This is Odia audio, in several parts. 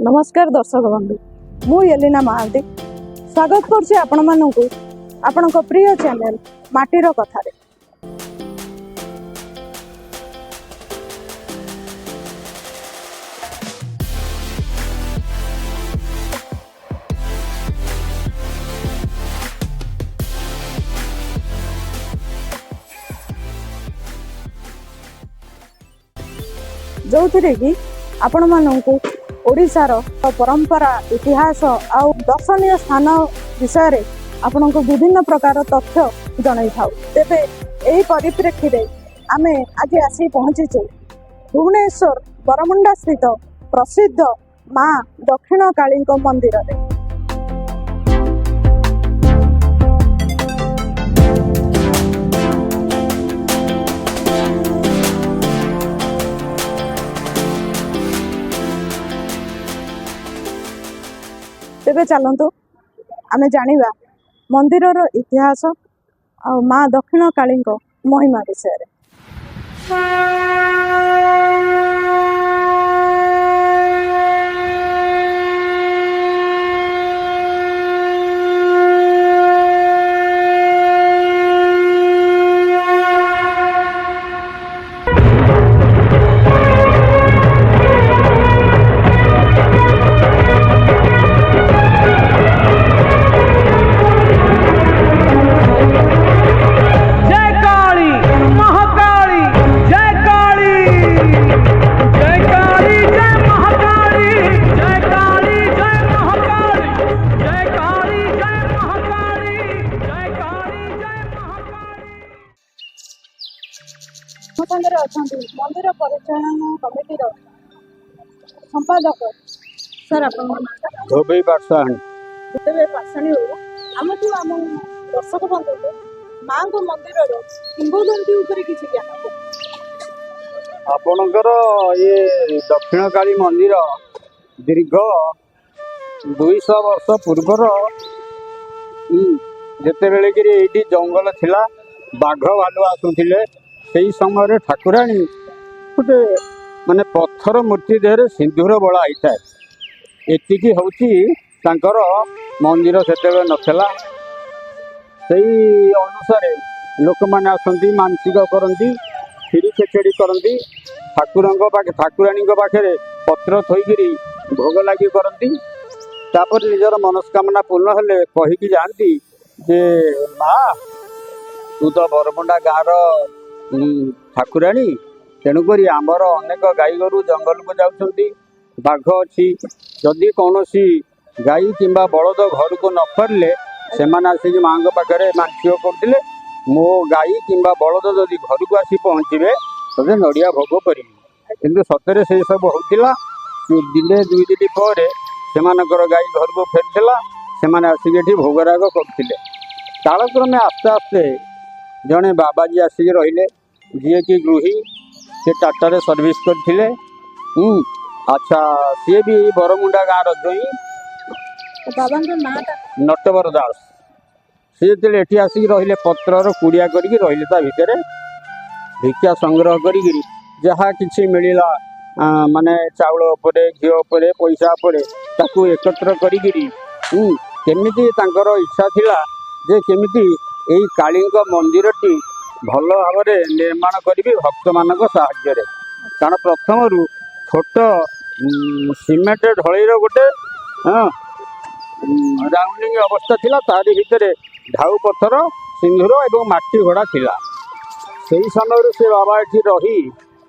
नमस्कार दर्शक बंधु मु एलिना महांती स्वागत करछि आपण मानकु आपणक प्रिय चैनल माटीर कथारे। जो थिरे कि आपण मानकु ओडिशार परंपरा इतिहास आउ दर्शनीय स्थान विषय रे आपन को विभिन्न प्रकार तथ्य जणाई थाउ। तेबे एही परिप्रेक्षी रे आमे आज आसी पहुंचीचु भुवनेश्वर बरमुंडा स्थित प्रसिद्ध माँ दक्षिण काली मंदिर रे। तेबे चलतु आमे जानिबा मंदिरर इतिहास आ माँ दक्षिण काली महिमा विषय रे। मंदिर परिचालन कमिटी संपादक सर धोबी पाठशाणी आम आम दर्शक बंधु माँ को मंदिर किंबदंती किसी ज्ञान आपणकर ये दक्षिण काली मंदिर दीर्घ 200 वर्ष पूर्वर जितेबले कि ये जंगल थिला बाघ भालू आसुथिले सेई समय ठाकुराणी गोटे माने पत्थर मूर्ति देहरे सिंदूर बड़ा होता है। एतिकी होची तांकर मंदिर सेतेबे नथला। सेई अनुसार लोक माने आसंती मानसिक करंती खीरी खेचड़ी करंती ठाकुराणी पाखे पत्र थोईकरी भोग लगी करंती। तापर निजर मनस्कामना पूर्ण हेले कहीकि जाती जे माँ तू तो बरमुंडा गाँव ठाकुराणी तेणुक आमर अनेक गाई गोरु जंगल को जाउछंती बाघ अच्छी जदि कौन गाई किंबा बलद घर को न फेरले से आसिक माँ पाखे मानसिक करते मो गाई किंबा बलद जदि घर को आसी पहुँचे तो नड़िया भोग करी किंतु सतरे से सब होता दिने दुई दिन पर से गाई घर को फेरला से आसिक भोगराग करते कालक्रमे आस्ते आस्ते जड़े बाबाजी आसिक रहिले जी कि गृही से टाटा सर्विस करते। अच्छा सी भी बरमुंडा गाँव रही नटवर दास सी जो ये आसिक रहिले पत्रर कुड़िया करके रहिले भितर भिक्षा संग्रह करी जहाँ किसी मिलला माने चाउल उपरे घी उपरे पैसा उपरे ताकू एकत्र करी केमिति तांकर इच्छा थिला जे केमिति एई काली मंदिरटी भल भाव निर्माण करी भक्त मान साहाय्य कारण प्रथम रु छोट सीमेंट ढलईर गोटे राउंडिंग अवस्था थिला तारी भितर ढाऊ पत्थर सिंदूर एवं माटी घोड़ा थिला। से समय से बाबा ये रही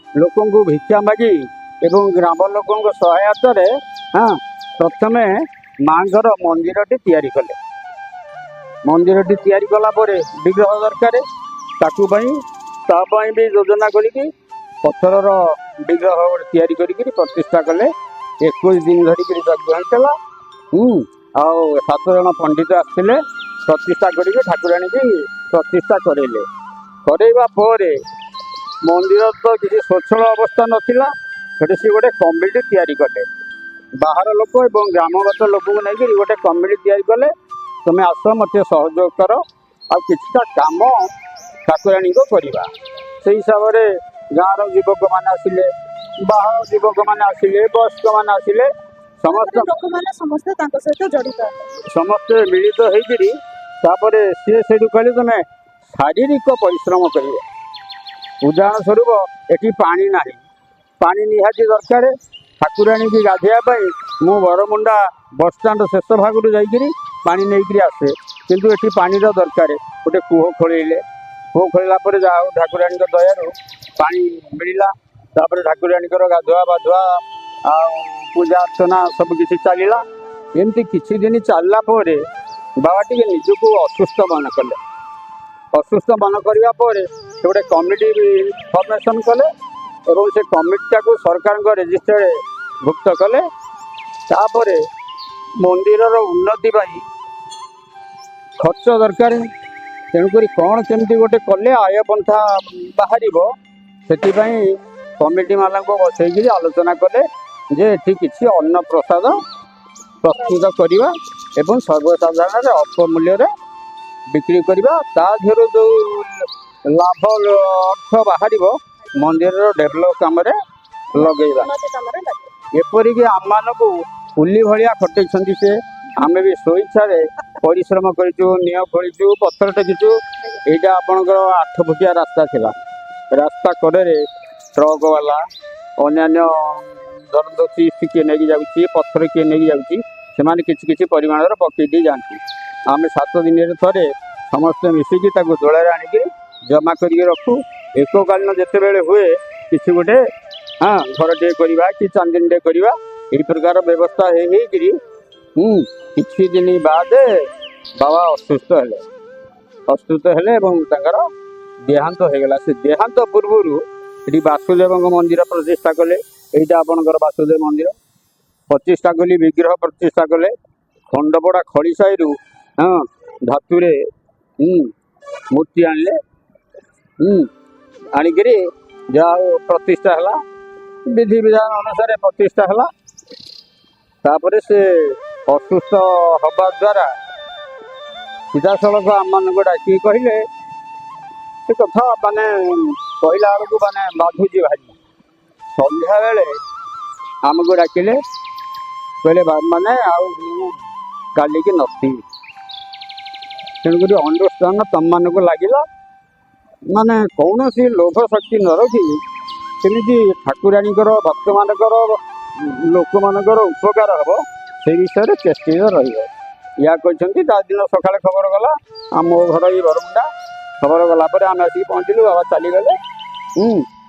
लोक भिक्षा मागी एवं ग्राम लोक सहायतार प्रथमे माँगर मंदिरटी तैयारी कले। मंदिरटी तैयारी कला विग्रह दरकार ताकू भी योजना करी पत्थर विग्रह तैयारी करी प्रतिष्ठा कले। 21 दिन धरिक यज्ञ होता आउ 7 जन पंडित आसते प्रतिष्ठा करी ठाकुराणी की प्रतिष्ठा करेले। करवा मंदिर तो किसी स्वच्छल अवस्था नाला सी गोटे कमिटी तैयारी कले बाहर लोक और ग्रामगत लोक को लेकिन गोटे कमिटी तैयारी कले तुम्हें आस मत सहयोग कर आ किछटा काम ठाकुराणी को करवा से हिसाब से गाँव युवक मैंने आसिले बाहर युवक मैंने आसिले वयस्क मैंने आसिले ସମସ୍ତ ଲୋକମାନେ ସମସ୍ତେ ତାଙ୍କ ସହିତ ଜଡ଼ିତ ସମସ୍ତେ ମିଳିତ ହେଇକିରି ତାପରେ ସିଏ ସେଇଠୁ କହିଲେ ତମେ ଶାରୀରିକ ପରିଶ୍ରମ କରିବ। ଉଦାହରଣ ସ୍ୱରୂପ ଏଠି ପାଣି ନାହିଁ, ପାଣି ନିହାତି ଦରକାର। ଠାକୁରାଣୀ କି ଗାଧୋଇବା ପାଇଁ ମୁଁ ବରମୁଣ୍ଡା ବସଷ୍ଟାଣ୍ଡ ଶେଷ ଭାଗରୁ ଯାଇକିରି ପାଣି ନେଇକିରି ଆସେ, କିନ୍ତୁ ଏଠି ପାଣିର ଦରକାର। ଗୋଟେ କୂଅ ଖୋଳେଇଲେ, କୂଅ ଖୋଳିଲା ପରେ ଯାହା ହଉ ଠାକୁରାଣୀଙ୍କ ଦୟାରୁ ପାଣି ମିଳିଲା। ତାପରେ ଠାକୁରାଣୀଙ୍କର ଗାଧୁଆ ପାଧୁଆ ଆଉ ପୂଜା ଅର୍ଚ୍ଚନା ସବୁ କିଛି ଚାଲିଲା। ଏମିତି କିଛି ଦିନ ଚାଲିଲା ପରେ ବାବା ଟିକେ ନିଜକୁ ଅସୁସ୍ଥ ମନେ କଲେ। ଅସୁସ୍ଥ ମନେ କରିବା ପରେ ସେ ଗୋଟେ କମିଟି ଫର୍ମେସନ୍ କଲେ ଏବଂ ସେ କମିଟିଟାକୁ ସରକାରଙ୍କ ରେଜିଷ୍ଟରରେ ଭୁକ୍ତ କଲେ। ତାପରେ ମନ୍ଦିରର ଉନ୍ନତି ପାଇଁ ଖର୍ଚ୍ଚ ଦରକାର, ତେଣୁକରି କ'ଣ କେମିତି ଗୋଟେ କଲେ ଆୟ ପନ୍ଥା ବାହାରିବ, ସେଥିପାଇଁ କମିଟିମାନଙ୍କୁ ବସେଇକିରି ଆଲୋଚନା କଲେ ଯେ ଏଠି କିଛି ଅନ୍ନପ୍ରସାଦ ପ୍ରସ୍ତୁତ କରିବା ଏବଂ ସର୍ବସାଧାରଣରେ ଅଳ୍ପ ମୂଲ୍ୟରେ ବିକ୍ରି କରିବା। ତା ଦେହରୁ ଯେଉଁ ଲାଭ ଅର୍ଥ ବାହାରିବ ମନ୍ଦିରର ଡେଭଲପ୍ କାମରେ ଲଗେଇବା। ଏପରିକି ଆମମାନଙ୍କୁ କୁଲି ଭଳିଆ ଖଟେଇଛନ୍ତି ସେ। ଆମେ ବି ସ୍ୱଇଚ୍ଛାରେ ପରିଶ୍ରମ କରିଛୁ, ନିଆଁ ଖୋଳିଛୁ, ପଥର ଟେକିଛୁ। ଏଇଟା ଆପଣଙ୍କର 8 ଫୁଟିଆ ରାସ୍ତା ଥିଲା। ରାସ୍ତା କଡ଼ରେ ଟ୍ରକ୍ ବାଲା ଅନ୍ୟାନ୍ୟ ଧରନ୍ତୁ ଚିପ୍ସ କିଏ ନେଇକି ଯାଉଛି, ପଥର କିଏ ନେଇକି ଯାଉଛି, ସେମାନେ କିଛି କିଛି ପରିମାଣରେ ପକେଇ ଦେଇ ଯାଆନ୍ତି। ଆମେ 7 ଦିନରେ ଥରେ ସମସ୍ତେ ମିଶିକି ତାକୁ ଦୋଳରେ ଆଣିକି ଜମା କରିକି ରଖୁ। ଏକକାଳୀନ ଯେତେବେଳେ ହୁଏ କିଛି ଗୋଟେ ଘରଟିଏ କରିବା କି ଚାନ୍ଦିନୀଟେ କରିବା, ଏହି ପ୍ରକାର ବ୍ୟବସ୍ଥା ହେଇକିରି କିଛି ଦିନ ବାଦ ବାବା ଅସୁସ୍ଥ ହେଲେ ଏବଂ ତାଙ୍କର ଦେହାନ୍ତ ହେଇଗଲା। ସେ ଦେହାନ୍ତ ପୂର୍ବରୁ ଏଠି ବାସୁଦେବଙ୍କ ମନ୍ଦିର ପ୍ରତିଷ୍ଠା କଲେ। ଏଇଟା ଆପଣଙ୍କର ବାସୁଦେବ ମନ୍ଦିର ପ୍ରତିଷ୍ଠା କଲି, ବିଗ୍ରହ ପ୍ରତିଷ୍ଠା କଲେ। ଖଣ୍ଡପଡ଼ା ଖଳି ସାହିରୁ ଧାତୁରେ ମୂର୍ତ୍ତି ଆଣିଲେ, ଆଣିକିରି ଯାହା ହଉ ପ୍ରତିଷ୍ଠା ହେଲା, ବିଧିବିଧାନ ଅନୁସାରେ ପ୍ରତିଷ୍ଠା ହେଲା। ତାପରେ ସେ ଅସୁସ୍ଥ ହେବା ଦ୍ୱାରା ସିଧାସଳଖ ଆମମାନଙ୍କୁ ଡାକିକି କହିଲେ, ସେ କଥା ମାନେ କହିଲା ବେଳକୁ ମାନେ ବାଧୁଛି ଭାରି। ସନ୍ଧ୍ୟାବେଳେ ଆମକୁ ଡାକିଲେ, କହିଲେ ମାନେ ଆଉ ମୁଁ କାଲିକି ନଥିବି। ତେଣୁକରି ଅନୁଷ୍ଠାନ ତମମାନଙ୍କୁ ଲାଗିଲା ମାନେ କୌଣସି ଲୋଭ ଶକ୍ତି ନ ରଖି କେମିତି ଠାକୁରାଣୀଙ୍କର ଭକ୍ତମାନଙ୍କର ଲୋକମାନଙ୍କର ଉପକାର ହେବ ସେ ବିଷୟରେ ଚେଷ୍ଟିତ ରହିବ। ୟା କହିଛନ୍ତି। ତା ଦିନ ସକାଳେ ଖବର ଗଲା, ମୋ ଘର ଏଇ ବରମୁଣ୍ଡା। ଖବର ଗଲା ପରେ ଆମେ ଆସିକି ପହଞ୍ଚିଲୁ। ବାବା ଚାଲିଗଲେ।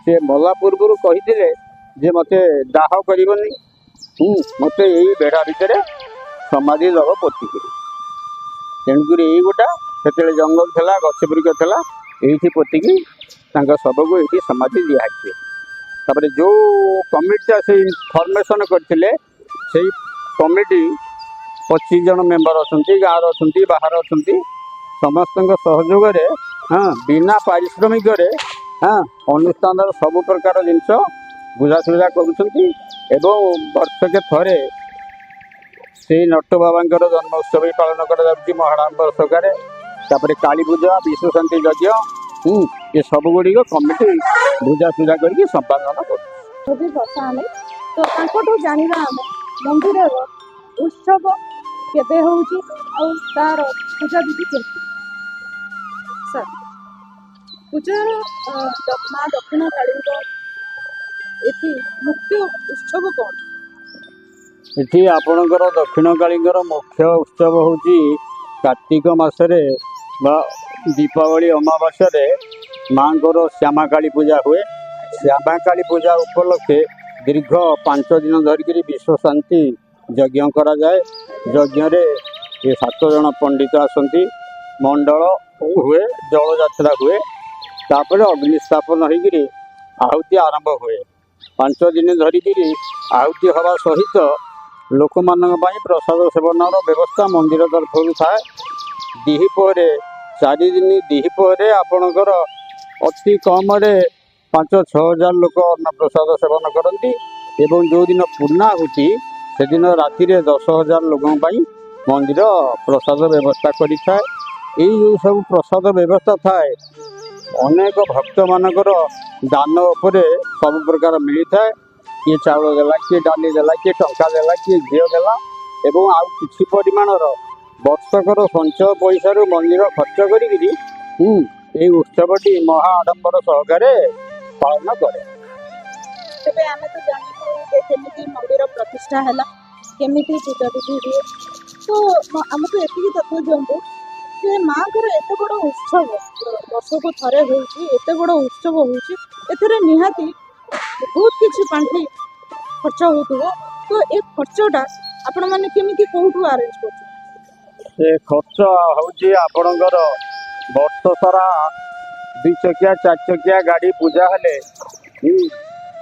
ସେ ମଲା ପୂର୍ବରୁ କହିଥିଲେ ଯେ ମୋତେ ଦାହ କରିବନି, ମୋତେ ଏଇ ବେଢ଼ା ଭିତରେ ସମାଧି ଦେବ ପୋତିକିରି। ତେଣୁକରି ଏଇ ଗୋଟା ସେତେବେଳେ ଜଙ୍ଗଲ ଥିଲା, ଗଛ ବୃକ୍ଷ ଥିଲା, ଏଇଠି ପୋତିକି ତାଙ୍କ ଶବକୁ ଏଇଠି ସମାଧି ଦିଆହେଇଛି। ତାପରେ ଯେଉଁ କମିଟିଟା ସେଇ ଫର୍ମେସନ୍ କରିଥିଲେ, ସେଇ କମିଟି 25 ଜଣ ମେମ୍ବର ଅଛନ୍ତି, ଗାଁର ଅଛନ୍ତି, ବାହାର ଅଛନ୍ତି। ସମସ୍ତଙ୍କ ସହଯୋଗରେ ବିନା ପାରିଶ୍ରମିକରେ ଅନୁଷ୍ଠାନର ସବୁ ପ୍ରକାର ଜିନିଷ ବୁଝାସୁଝା କରୁଛନ୍ତି। ଏବଂ ବର୍ଷକେ ଥରେ ସେଇ ନଟ ବାବାଙ୍କର ଜନ୍ମ ଉତ୍ସବ ବି ପାଳନ କରାଯାଉଛି ମହାରାମ ବର୍ଷକରେ। ତାପରେ କାଳୀ ପୂଜା, ବିଶ୍ୱଶାନ୍ତି ଯଜ୍ଞ, ଏ ସବୁଗୁଡ଼ିକ କମିଟି ବୁଝାସୁଝା କରିକି ସମ୍ପାଦନ କରୁଛି। ତ ତାଙ୍କଠୁ ଜାଣିବା ଆମେ ମନ୍ଦିରର ଉତ୍ସବ କେବେ ହେଉଛି ଆଉ ତାର ପୂଜା ବିଧି କେମିତି। ସାର୍, ପୂଜାର ମା ଦକ୍ଷିଣ କାଳୀଙ୍କ ଏଠି ମୁଖ୍ୟ ଉତ୍ସବ କ'ଣ? ଏଠି ଆପଣଙ୍କର ଦକ୍ଷିଣ କାଳୀଙ୍କର ମୁଖ୍ୟ ଉତ୍ସବ ହେଉଛି କାର୍ତ୍ତିକ ମାସରେ ବା ଦୀପାବଳି ଅମାବାସ୍ୟାରେ ମାଙ୍କର ଶ୍ୟାମାକାଳୀ ପୂଜା ହୁଏ। ଶ୍ୟାମାକାଳୀ ପୂଜା ଉପଲକ୍ଷେ ଦୀର୍ଘ 5 ଦିନ ଧରିକିରି ବିଶ୍ୱଶାନ୍ତି ଯଜ୍ଞ କରାଯାଏ। ଯଜ୍ଞରେ 7 ଜଣ ପଣ୍ଡିତ ଆସନ୍ତି, ମଣ୍ଡଳ ହୁଏ, ଜଳଯାତ୍ରା ହୁଏ। ତାପରେ ଅଗ୍ନି ସ୍ଥାପନ ହେଇକିରି ଆହୁତି ଆରମ୍ଭ ହୁଏ। 5 ଦିନ ଧରିକିରି ଆହୁତି ହେବା ସହିତ ଲୋକମାନଙ୍କ ପାଇଁ ପ୍ରସାଦ ସେବନର ବ୍ୟବସ୍ଥା ମନ୍ଦିର ତରଫରୁ ଥାଏ। ଦ୍ୱିପହରେ 4 ଦିନ ଦ୍ୱିପହରେ ଆପଣଙ୍କର ଅତି କମରେ 5-6 ହଜାର ଲୋକ ଅନ୍ନପ୍ରସାଦ ସେବନ କରନ୍ତି। ଏବଂ ଯେଉଁଦିନ ପୂର୍ଣ୍ଣାହୁତି ସେଦିନ ରାତିରେ 10,000 ଲୋକଙ୍କ ପାଇଁ ମନ୍ଦିର ପ୍ରସାଦ ବ୍ୟବସ୍ଥା କରିଥାଏ। ଏଇ ଯେଉଁ ସବୁ ପ୍ରସାଦ ବ୍ୟବସ୍ଥା ଥାଏ, ଅନେକ ଭକ୍ତମାନଙ୍କର ଦାନ ଉପରେ ସବୁ ପ୍ରକାର ମିଳିଥାଏ। किए चाउल देला किए डाली देला किए टंका देला किए झील देला एवं आउ किछि परिमाणर वर्षकर संचय पैसा मंदिर खर्च करी उत्सवटी महा आडंबर सहकारे पालन करे। तेबे आमे तो जानिबु जे केमिति मंदिर प्रतिष्ठा हैला केमिति पूजा विधि हुए तो हमको एतिकी तत्व दियंतु जे माँकर एते बड़ उत्सव वर्षको थरे होउची एते बड़ उत्सव होउची एथरे निहाती बहुत किछि पांठी खर्च होउथुबो तो ए खर्चटा आपण माने केमिति कोउठु अरेंज करछु? से खर्च हूँ आपणकर वर्ष सारा 2 चकिया 4 चकिया गाड़ी पूजा हेले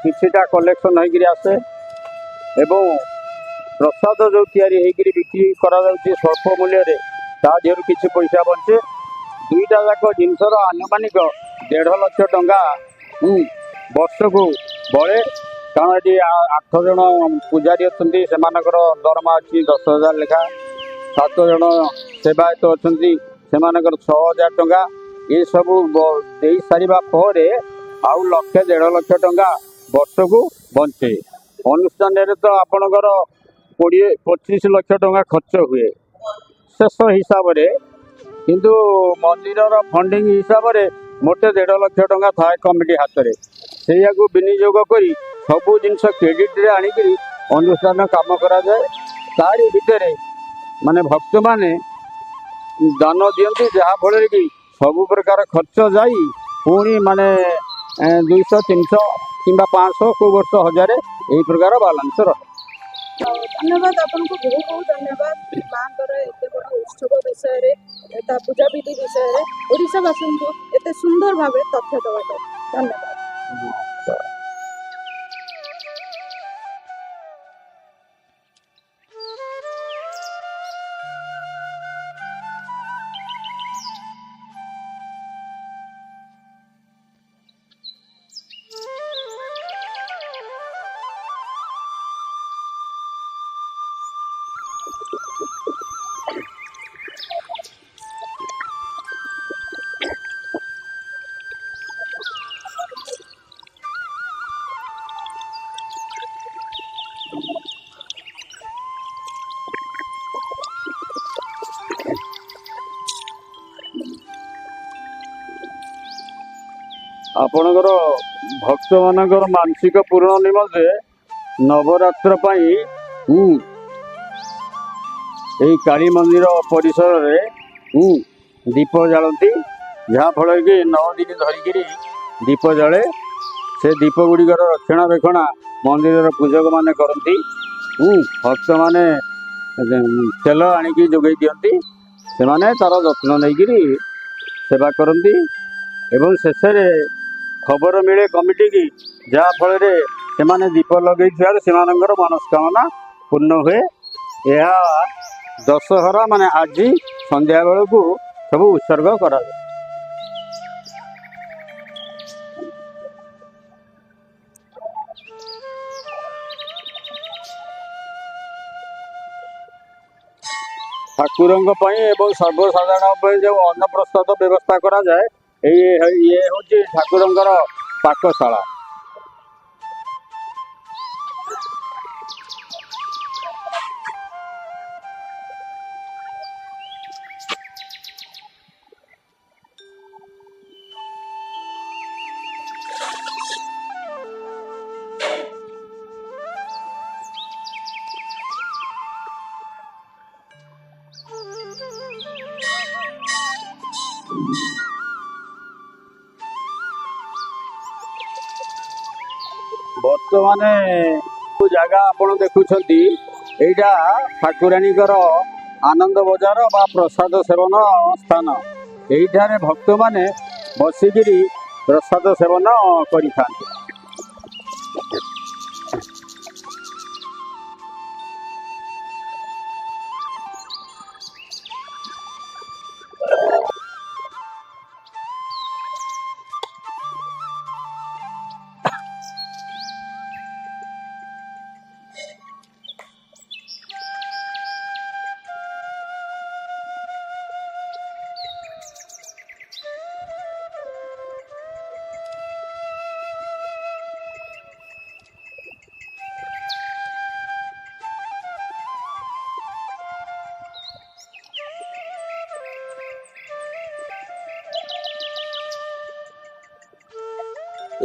किछिटा कलेक्शन होकर आसे एवं प्रसाद जो तैयारी होकर बिक्री करा स्वल्प मूल्य ता देहर किसी पैसा बचे दुईटा जाक जिनसर आनुमानिक 1.5 लाख टंका वर्ष को बड़े कारण ये 8 जन पूजारी अच्छा दरमा अच्छी 10,000 लेखा 7 जन सेवायत अच्छा से 6,000 टंका ये सब दे सारा पर आउ 1.5 लाख टंका वर्ष को बचे अनुष्ठान तो आपणकर 20-25 लाख टंका खर्च हुए शेष हिसाब से किंतु मंदिर फंडिंग हिसाब से मोटे 1.5 लाख टंका थाए कमिटी हाथ में से विनियोग कर सबू जिनस क्रेडिट रे आणिक अनुष्ठान काम करा जाए तारी भितर माने भक्त माने दान दियंती जहाँ फल कि सब प्रकार खर्च जाई पुणी माने 200-300 किंबा 500 को वर्ष 1000 यही प्रकार बालांस रहे। धन्यवाद आपको बहुत बहुत धन्यवाद माँकर एत बड़ उत्सव विषय पूजा विधि विषय ओडिशावासी को एत सुंदर भाव तथ्य देवा धन्यवाद। आपणकर भक्त मानकर मानसिक पूर्ण निमंते नवरात्र पाई काली मंदिर परिसर रे दीप जालती जहाँ फल कि 9 दिन धरिकी दीप जले से दीप गुड़िकर रक्षणाबेक्षणा मंदिर पूजक माने करती भक्त माने तेल आणिकी जोगे दियंती से माने तार जत्न नहीं सेवा करती एवं शेष खबर मिले कमिटी की जहाँ फल से माने दीप लगे से मनस्कामना पूर्ण हुए यह दशहरा माने आज संध्या बेल को सब उत्सर्ग करा जाए। ठाकुरों एवं सर्वसाधारण जो अन्न प्रसाद व्यवस्था करा जाए ये हूँ ठाकुरंकर पाकशाला। बर्तमाने जगह आपण देखुंत एटा ठाकुराणीकर आनंद बजार बा प्रसाद सेवन स्थान यहीठार भक्त माने बसिकी प्रसाद सेवन करि थांती।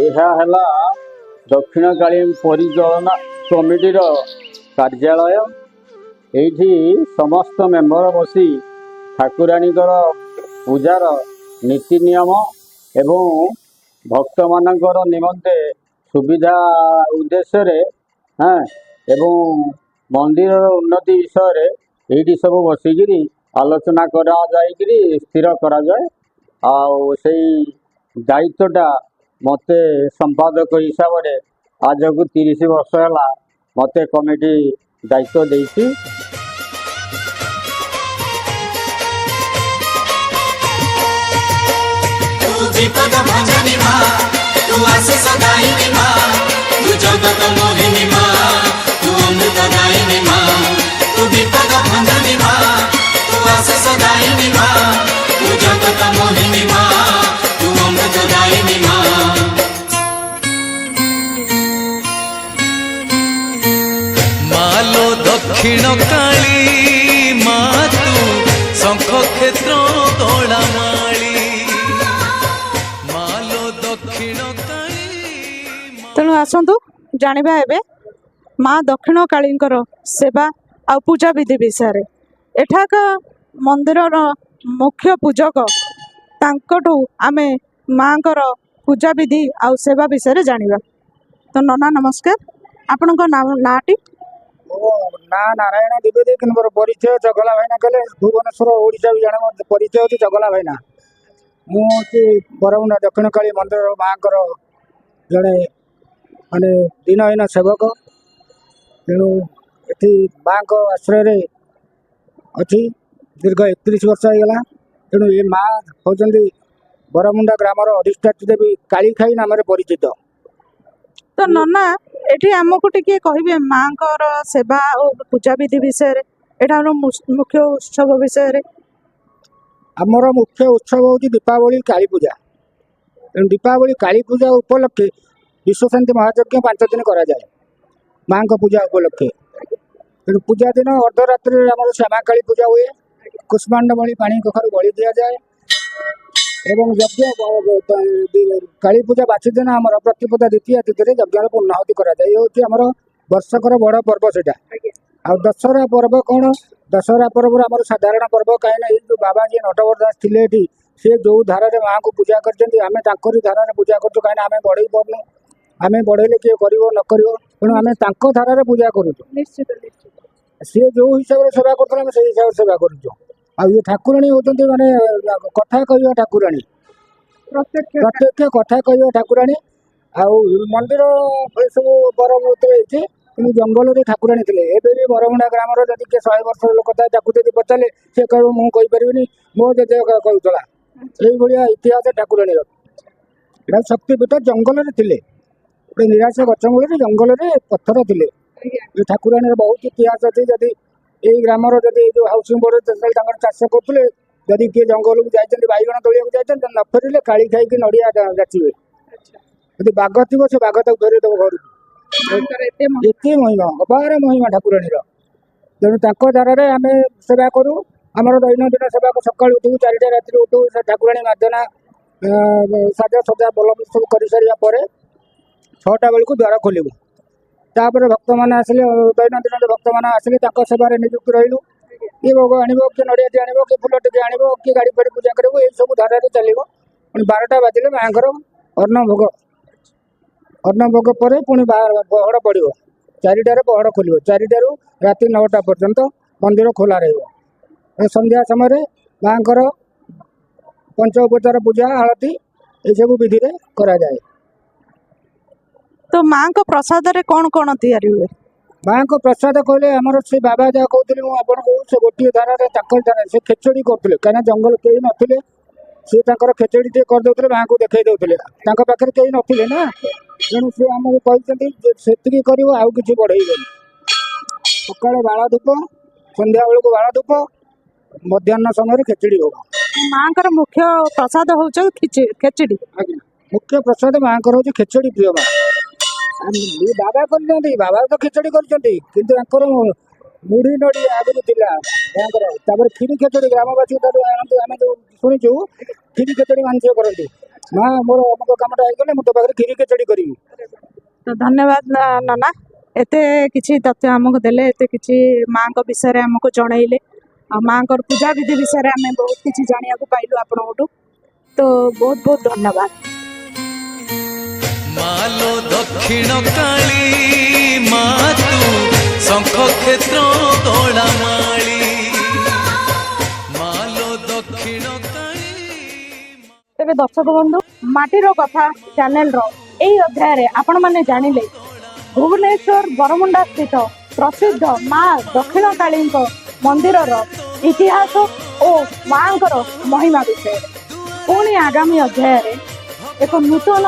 ଏହା ହେଲା ଦକ୍ଷିଣକାଳୀ ପରିଚାଳନା କମିଟିର କାର୍ଯ୍ୟାଳୟ। ଏଇଠି ସମସ୍ତ ମେମ୍ବର ବସି ଠାକୁରାଣୀଙ୍କର ପୂଜାର ନୀତି ନିୟମ ଏବଂ ଭକ୍ତମାନଙ୍କର ନିମନ୍ତେ ସୁବିଧା ଉଦ୍ଦେଶ୍ୟରେ ଏବଂ ମନ୍ଦିରର ଉନ୍ନତି ବିଷୟରେ ଏଇଠି ସବୁ ବସିକିରି ଆଲୋଚନା କରାଯାଇକିରି ସ୍ଥିର କରାଯାଏ। ଆଉ ସେଇ ଦାୟିତ୍ୱଟା ମୋତେ ସମ୍ପାଦକ ହିସାବରେ ଆଜକୁ 30 ବର୍ଷ ହେଲା ମୋତେ କମିଟି ଦାୟିତ୍ୱ ଦେଇଛି। विपद भजनी माँ तू आशीष दायिनी माँ तू जगत मोहिनी माँ तू अमृत दायिनी माँ तू विपद भजनी माँ तू आशीष दायिनी माँ तू जगत मोहिनी माँ तू अमृत दायिनी माँ। मालो दक्षिण काली माँ तू शंख क्षेत्र तोड़ा माली ତେଣୁ ଆସନ୍ତୁ ଜାଣିବା ଏବେ ମା ଦକ୍ଷିଣ କାଳୀଙ୍କର ସେବା ଆଉ ପୂଜା ବିଧି ବିଷୟରେ। ଏଠାକା ମନ୍ଦିରର ମୁଖ୍ୟ ପୂଜକ ତାଙ୍କଠୁ ଆମେ ମାଙ୍କର ପୂଜା ବିଧି ଆଉ ସେବା ବିଷୟରେ ଜାଣିବା। ତ ନନା ନମସ୍କାର, ଆପଣଙ୍କ ନାଁଟି? ମୋ ନାଁ ନାରାୟଣ ଦ୍ୱିବେଦୀ, କିନ୍ତୁ ମୋର ପରିଚୟ ଚଗଲା ଭାଇନା କଲେ। ଭୁବନେଶ୍ୱର ଓଡ଼ିଶା ବି ଜଣେ ମୋର ପରିଚୟ ହେଉଛି ଚଗଲା ଭାଇନା। ମୁଁ ହେଉଛି ବରମୁଣ୍ଡା ଦକ୍ଷିଣକାଳୀ ମନ୍ଦିର ମାଙ୍କର ଜଣେ ମାନେ ଦିନହୀନ ସେବକ। ତେଣୁ ଏଠି ମାଙ୍କ ଆଶ୍ରୟରେ ଅଛି ଦୀର୍ଘ 31 ବର୍ଷ ହେଇଗଲା। ତେଣୁ ଏ ମା ହେଉଛନ୍ତି ବରମୁଣ୍ଡା ଗ୍ରାମର ଅଧିଷ୍ଠାତ୍ରୀ ଦେବୀ କାଳିଖାଇ ନାମରେ ପରିଚିତ। ତ ନନା ଏଠି ଆମକୁ ଟିକେ କହିବେ ମାଙ୍କର ସେବା ଓ ପୂଜା ବିଧି ବିଷୟରେ, ଏଠାର ମୁଖ୍ୟ ଉତ୍ସବ ବିଷୟରେ। ଆମର ମୁଖ୍ୟ ଉତ୍ସବ ହେଉଛି ଦୀପାବଳି କାଳୀପୂଜା। ତେଣୁ ଦୀପାବଳି କାଳୀପୂଜା ଉପଲକ୍ଷେ ବିଶ୍ୱଶାନ୍ତି ମହାଯଜ୍ଞ 5 ଦିନ କରାଯାଏ ମାଙ୍କ ପୂଜା ଉପଲକ୍ଷେ। ତେଣୁ ପୂଜା ଦିନ ଅର୍ଦ୍ଧରାତ୍ରିରେ ଆମର ଶ୍ୟାମାକାଳୀ ପୂଜା ହୁଏ। କୁଷ୍ମାଣ୍ଡମଣି ପାଣି କଖାରୁ ବଳି ଦିଆଯାଏ ଏବଂ ଯଜ୍ଞ କାଳୀପୂଜା ବାସି ଦିନ ଆମର ପ୍ରତିପଦା ଦ୍ୱିତୀୟା ତିଥିରେ ଯଜ୍ଞର ପୂର୍ଣ୍ଣାହୁତି କରାଯାଏ। ଏ ହେଉଛି ଆମର ବର୍ଷକର ବଡ଼ ପର୍ବ ସେଇଟା। ଆଉ ଦଶହରା ପର୍ବ କ'ଣ? ଦଶହରା ପର୍ବରେ ଆମର ସାଧାରଣ ପର୍ବ, କାହିଁକିନା ଏଇ ଯେଉଁ ବାବା ଯିଏ ନଟବର ଦାସ ଥିଲେ ଏଠି, ସେ ଯେଉଁ ଧାରାରେ ମାଆଙ୍କୁ ପୂଜା କରିଛନ୍ତି ଆମେ ତାଙ୍କରି ଧାରାରେ ପୂଜା କରୁଛୁ। କାହିଁକିନା ଆମେ ବଢ଼େଇ ପାରୁନୁ, ଆମେ ବଢ଼େଇଲେ କିଏ କରିବ ନ କରିବ, ତେଣୁ ଆମେ ତାଙ୍କ ଧାରାରେ ପୂଜା କରୁଛୁ। ସିଏ ଯେଉଁ ହିସାବରେ ସେବା କରୁଥିଲେ ଆମେ ସେଇ ହିସାବରେ ସେବା କରୁଛୁ। ଆଉ ଇଏ ଠାକୁରାଣୀ ହେଉଛନ୍ତି ମାନେ କଥା କହିବା ଠାକୁରାଣୀ, ପ୍ରତ୍ୟକ୍ଷ କଥା କହିବା ଠାକୁରାଣୀ। ଆଉ ମନ୍ଦିର ଏସବୁ ବରମୁଣ୍ଡରେ ହେଇଛି, କିନ୍ତୁ ଜଙ୍ଗଲରେ ଠାକୁରାଣୀ ଥିଲେ। ଏବେ ବି ବରମୁଣ୍ଡା ଗ୍ରାମର ଯଦି କିଏ 100 ବର୍ଷର ଲୋକ ଥାଏ ତାକୁ ଯଦି ପଚାରିଲେ ସେ କହିବ ମୁଁ କହିପାରିବିନି, ମୋ ଜେଜେ କହୁଥିଲା। ଏଇଭଳିଆ ଇତିହାସ ଠାକୁରାଣୀର। ଏଇଟା ଶକ୍ତିପୀଠ ଜଙ୍ଗଲରେ ଥିଲେ, ଗୋଟେ ନିରାଶ ଗଛ ମୂଳରେ ଜଙ୍ଗଲରେ ପଥର ଥିଲେ। ଏ ଠାକୁରାଣୀର ବହୁତ ଇତିହାସ ଅଛି। ଯଦି ଏଇ ଗ୍ରାମର ଯଦି ଏଇ ଯେଉଁ ହାଉସିଂ ବୋର୍ଡ ଯେତେବେଳେ ତାଙ୍କର ଚାଷ କରୁଥିଲେ, ଯଦି କିଏ ଜଙ୍ଗଲକୁ ଯାଇଛନ୍ତି ବାଇଗଣ ତୋଳିବାକୁ ଯାଇଛନ୍ତି ନ ଫେରିଲେ କାଳି ଖାଇକି ନଡ଼ିଆ ଯାଚିବେ। ଯଦି ବାଘ ଥିବ ସେ ବାଘ ତାକୁ ଫେରେଇ ଦେବ ଘରକୁ। ଏତେ ମହିମା, ଅପାର ମହିମା ଠାକୁରାଣୀର। ତେଣୁ ତାଙ୍କ ଦ୍ୱାରାରେ ଆମେ ସେବା କରୁ। ଆମର ଦୈନନ୍ଦିନ ସେବାକୁ ସକାଳୁ ଉଠିବୁ, 4ଟା ରାତିରେ ଉଠୁ, ସେ ଠାକୁରାଣୀ ମାର୍ଜନା ସାଜସଜା ଭଲ ସବୁ କରିସାରିବା ପରେ 6ଟା ବେଳକୁ ଦ୍ୱାର ଖୋଲିବୁ। ତାପରେ ଭକ୍ତମାନେ ଆସିଲେ, ଦୈନନ୍ଦିନରେ ଭକ୍ତମାନେ ଆସିଲେ ତାଙ୍କ ସେବାରେ ନିଯୁକ୍ତ ରହିଲୁ। କିଏ ଭୋଗ ଆଣିବ, କିଏ ନଡ଼ିଆଟି ଆଣିବ, କିଏ ଫୁଲ ଟିକେ ଆଣିବ, କିଏ ଗାଡ଼ି ଫାଡ଼ି ପୂଜା କରିବ, ଏଇସବୁ ଧାରାରେ ଚାଲିବ। ପୁଣି 12ଟା ବାଜିଲେ ମାଆଙ୍କର ଅନ୍ନଭୋଗ ପରେ ପୁଣି ପହଡ଼ ପଡ଼ିବ। 4ଟାରେ ପହଡ଼ ଖୋଲିବ। 4ଟାରୁ ରାତି 9ଟା ପର୍ଯ୍ୟନ୍ତ ମନ୍ଦିର ଖୋଲା ରହିବ। ସନ୍ଧ୍ୟା ସମୟରେ ମାଆଙ୍କର ପଞ୍ଚ ଉପଚାର ପୂଜା ଆଳତି ଏସବୁ ବିଧିରେ କରାଯାଏ। ତ ମାଙ୍କ ପ୍ରସାଦରେ କ'ଣ କ'ଣ ତିଆରି ହୁଏ? ମାଙ୍କ ପ୍ରସାଦ କହିଲେ ଆମର ସେ ବାବା ଯାହା କହୁଥିଲି ମୁଁ ଆପଣଙ୍କୁ, ସେ ଗୋଟିଏ ଧାରାରେ ତାଙ୍କ ଧାରାରେ ସେ ଖେଚେଡ଼ି କରୁଥିଲେ। କାହିଁକିନା ଜଙ୍ଗଲ କେହି ନଥିଲେ, ସେ ତାଙ୍କର ଖେଚେଡ଼ି ଟିକେ କରିଦେଉଥିଲେ, ମାଆଙ୍କୁ ଦେଖେଇ ଦେଉଥିଲେ। ତାଙ୍କ ପାଖରେ କେହି ନଥିଲେ ନା, ତେଣୁ ସେ ଆମକୁ କହିଛନ୍ତି ଯେ ସେତିକି କରିବ, ଆଉ କିଛି ବଢ଼େଇବେନି। ସକାଳେ ବାଳ ଧୂପ, ସନ୍ଧ୍ୟା ବେଳକୁ ବାଳ ଧୂପ, ମଧ୍ୟାହ୍ନ ସମୟରେ ଖେଚେଡ଼ି ଭୋଗ। ମାଙ୍କର ମୁଖ୍ୟ ପ୍ରସାଦ ହେଉଛି ଖେଚେଡ଼ି। ଆଜ୍ଞା, ମୁଖ୍ୟ ପ୍ରସାଦ ମାଆଙ୍କର ହେଉଛି ଖେଚେଡ଼ି। ପ୍ରିୟ ମା ବାବା କରିଛନ୍ତି, ବାବା ତ ଖେଚେଡ଼ି କରିଛନ୍ତି, କିନ୍ତୁ ତାଙ୍କର ମୁଢ଼ି ନଡ଼ିଆ ଆଗରୁ ଥିଲା ତାଙ୍କର। ତାପରେ କ୍ଷୀରି ଖେଚେଡ଼ି ଗ୍ରାମବାସୀ ଠାରୁ ଆଣନ୍ତି, ଆମେ ଯେଉଁ ଶୁଣିଛୁ କ୍ଷୀରି ଖେଚେଡ଼ି ମାନସିକ କରନ୍ତି। ମା ମୋର ଅମୁକ କାମଟା ହେଇଗଲେ ମୁଁ ତୋ ପାଖରେ କ୍ଷୀରି ଖେଚେଡ଼ି କରିବି। ତ ଧନ୍ୟବାଦ ନନା, ଏତେ କିଛି ତଥ୍ୟ ଆମକୁ ଦେଲେ, ଏତେ କିଛି ମାଙ୍କ ବିଷୟରେ ଆମକୁ ଜଣେଇଲେ, ଆଉ ମାଙ୍କର ପୂଜାବିଧି ବିଷୟରେ ଆମେ ବହୁତ କିଛି ଜାଣିବାକୁ ପାଇଲୁ ଆପଣଙ୍କଠୁ। ତ ବହୁତ ବହୁତ ଧନ୍ୟବାଦ। ମାଲୋ ଦକ୍ଷିଣ କାଳୀ ମା ତୁ ଶଙ୍ଖ କ୍ଷେତ୍ର ଦୋଳାମାଳି ମାଲୋ ଦକ୍ଷିଣ କାଳୀ। ତେବେ ଦର୍ଶକ ବନ୍ଧୁ, ମାଟିର କଥା ଚ୍ୟାନେଲର ଏହି ଅଧ୍ୟାୟରେ ଆପଣମାନେ ଜାଣିଲେ ଭୁବନେଶ୍ୱର ବରମୁଣ୍ଡା ସ୍ଥିତ ପ୍ରସିଦ୍ଧ ମା ଦକ୍ଷିଣ କାଳୀଙ୍କ ମନ୍ଦିରର ଇତିହାସ ଓ ମାଙ୍କର ମହିମା ବିଷୟରେ। ପୁଣି ଆଗାମୀ ଅଧ୍ୟାୟରେ ଏକ ନୂତନ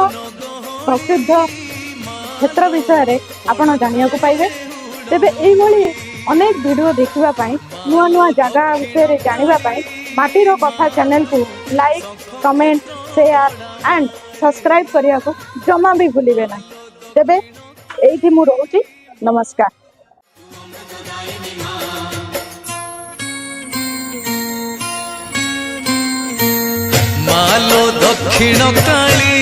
ପ୍ରସିଦ୍ଧ କ୍ଷେତ୍ର ବିଷୟରେ ଆପଣ ଜାଣିବାକୁ ପାଇବେ। ତେବେ ଏଇଭଳି ଅନେକ ଭିଡ଼ିଓ ଦେଖିବା ପାଇଁ, ନୂଆ ନୂଆ ଜାଗା ବିଷୟରେ ଜାଣିବା ପାଇଁ ମାଟିର କଥା ଚ୍ୟାନେଲକୁ like, comment, share and subscribe କରିବାକୁ ଜମା ବି ଭୁଲିବେ ନାହିଁ। ତେବେ ଏଇଠି ମୁଁ ରହୁଛି, ନମସ୍କାର। ମାଲୋ ଦକ୍ଷିଣ କାଳୀ